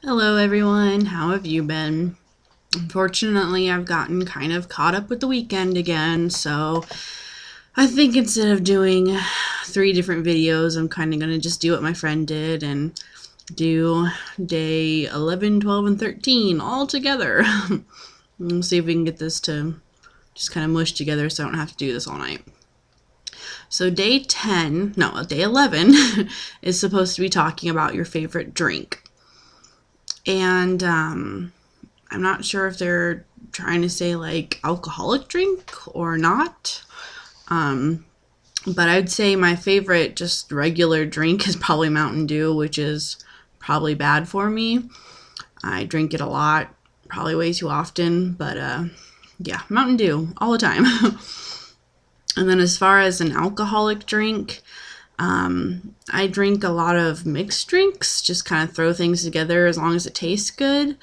Hello, everyone. How have you been? Unfortunately, I've gotten kind of caught up with the weekend again, so I think instead of doing three different videos, I'm kind of going to just do what my friend did and do day 11, 12, and 13 all together. We'll see if we can get this to just kind of mush together so I don't have to do this all night. So, day 11 is supposed to be talking about your favorite drink. And I'm not sure if they're trying to say like alcoholic drink or not. But I'd say my favorite just regular drink is probably Mountain Dew, which is probably bad for me. I drink it a lot, probably way too often, but yeah, Mountain Dew all the time. And then as far as an alcoholic drink, I drink a lot of mixed drinks, just kind of throw things together as long as it tastes good,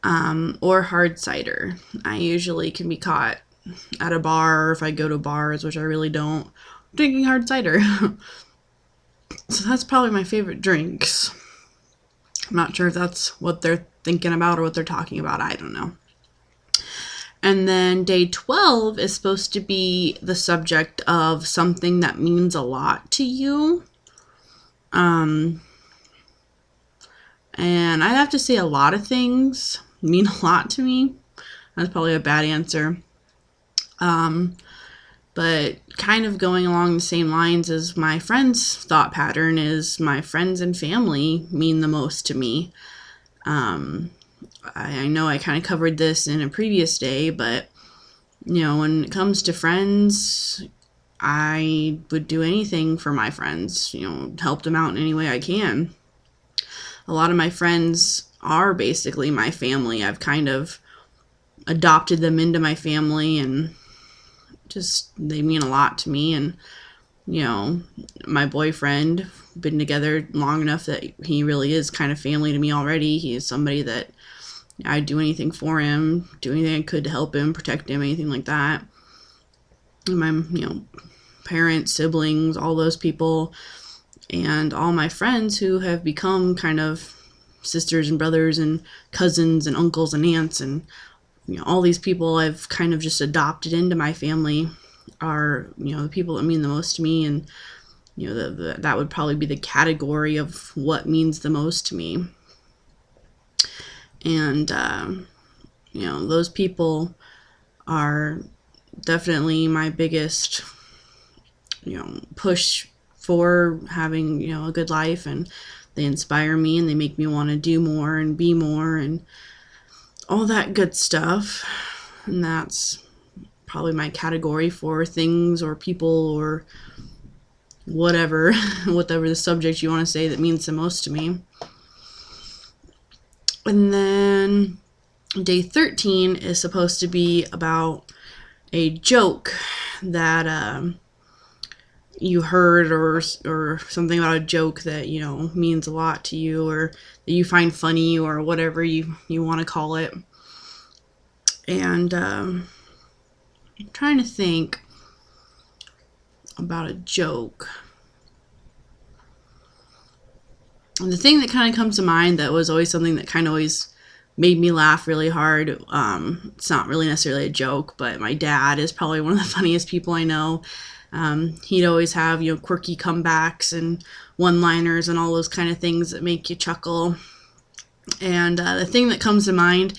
or hard cider. I usually can be caught at a bar, or if I go to bars, which I really don't, drinking hard cider. So that's probably my favorite drinks. I'm not sure if that's what they're thinking about or what they're talking about. I don't know. And then day 12 is supposed to be the subject of something that means a lot to you. And I'd have to say a lot of things mean a lot to me. That's probably a bad answer. But kind of going along the same lines as my friend's thought pattern is my friends and family mean the most to me. I know I kind of covered this in a previous day, but when it comes to friends, I would do anything for my friends, help them out in any way I can. A lot of my friends are basically my family. I've kind of adopted them into my family, and just they mean a lot to me. And my boyfriend, been together long enough that he really is kind of family to me already. He is somebody that I'd do anything for him, do anything I could to help him, protect him, anything like that. And my parents, siblings, all those people, and all my friends who have become kind of sisters and brothers and cousins and uncles and aunts, and all these people I've kind of just adopted into my family are the people that mean the most to me. And that would probably be the category of what means the most to me. And those people are definitely my biggest push for having a good life, and they inspire me and they make me want to do more and be more and all that good stuff. And that's probably my category for things or people or whatever the subject you want to say that means the most to me. And then day 13 is supposed to be about a joke that you heard, or something about a joke that means a lot to you, or that you find funny, or whatever you want to call it. And I'm trying to think about a joke. And the thing that kind of comes to mind that was always something that kind of always made me laugh really hard, it's not really necessarily a joke, but my dad is probably one of the funniest people I know. He'd always have quirky comebacks and one-liners and all those kind of things that make you chuckle. And the thing that comes to mind,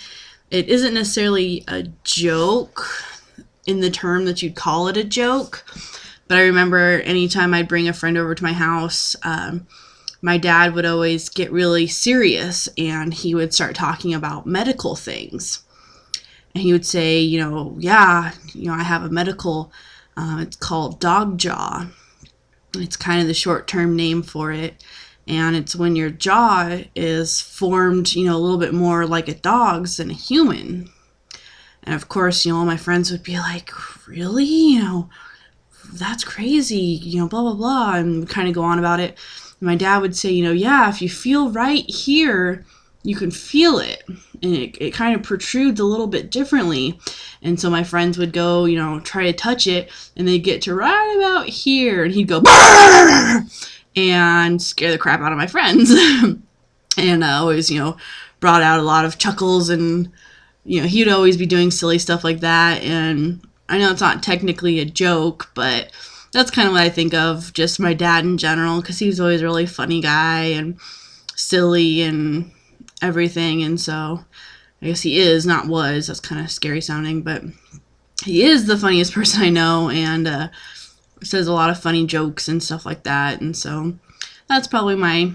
it isn't necessarily a joke in the term that you'd call it a joke, but I remember anytime I'd bring a friend over to my house, my dad would always get really serious, and he would start talking about medical things. And he would say, I have a medical, it's called dog jaw. It's kind of the short-term name for it. And it's when your jaw is formed, a little bit more like a dog's than a human. And of course, all my friends would be like, really? That's crazy, blah, blah, blah, and kind of go on about it. And my dad would say, yeah, if you feel right here, you can feel it. And it kind of protrudes a little bit differently. And so my friends would go, try to touch it, and they'd get to right about here, and he'd go, "Brrr!" and scare the crap out of my friends. and always, brought out a lot of chuckles, and he would always be doing silly stuff like that. And I know it's not technically a joke, but that's kind of what I think of just my dad in general, because he was always a really funny guy and silly and everything. And so I guess he is, not was. That's kind of scary sounding, but he is the funniest person I know, and says a lot of funny jokes and stuff like that. And so that's probably my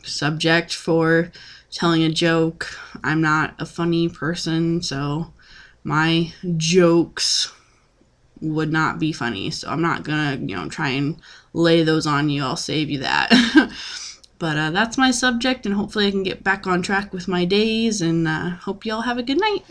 subject for telling a joke. I'm not a funny person, so my jokes would not be funny. So I'm not gonna, try and lay those on you. I'll save you that. But that's my subject, and hopefully I can get back on track with my days, and hope you all have a good night.